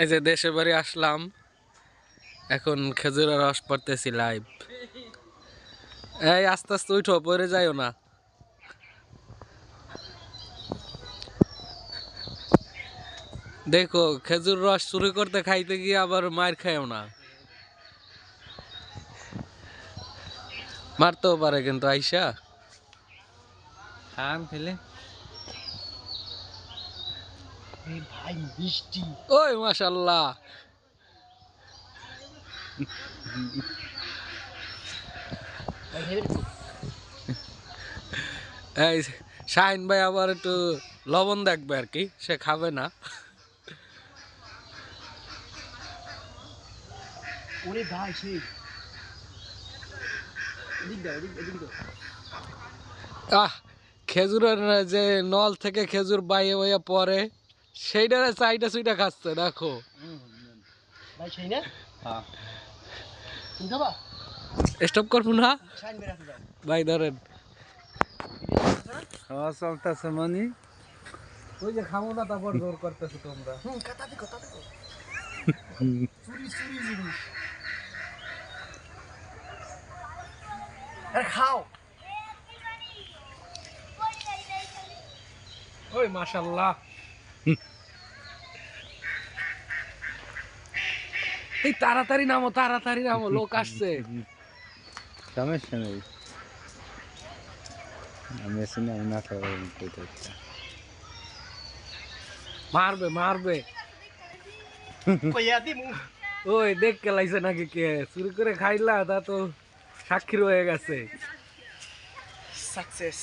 এই যে দেশের বাড়ি আসলাম, এখন খেজুরের রস পড়তেছি লাইভ। এই আস্তে আস্তে উঠো, পড়ে যাইও না। দেখো খেজুর রস চুরি করতে খাইতে গিয়ে আবার মার খাইও না। মারতেও পারে কিন্তু আইসা খান ফেলে ভাই বৃষ্টি। ওই মাশাআল্লাহ। এই শাহিন ভাই আবার একটু লবণ দেখবে আর কি, সে খাবে না। ওরে ভাই সেই এদিক দাও, এদিক দাও। আহ, খেজুরের যে নল থেকে খেজুর বাইয়ে বাইয়ে পরে সেইটারে চাইটা চুইটা খাচ্ছে দেখো। ভাই সেই না? হ্যাঁ তুমি খাবা? স্টপ করবো না শাইন বেরাতে দাও। ভাই, ধরেন। খাওয়া চলতেছে মানে ওই যে খাবো না তারপর জোর করতেছো তোমরা। কথা দেখো। চুরি জিনিস। আরে খাও। ওই মাশাআল্লাহ। এই তাড়াতাড়ি নামো, লোক আসছে। সমস্যা নেই, আমি আছি না, আমি না খাওয়া মারবে। কইয়া দিমু। ওই দেখ কে লাইছে নাকি, কে চুরি করে খাইলা তা তো সাক্ষী রয়ে গেছে। সাকসেস।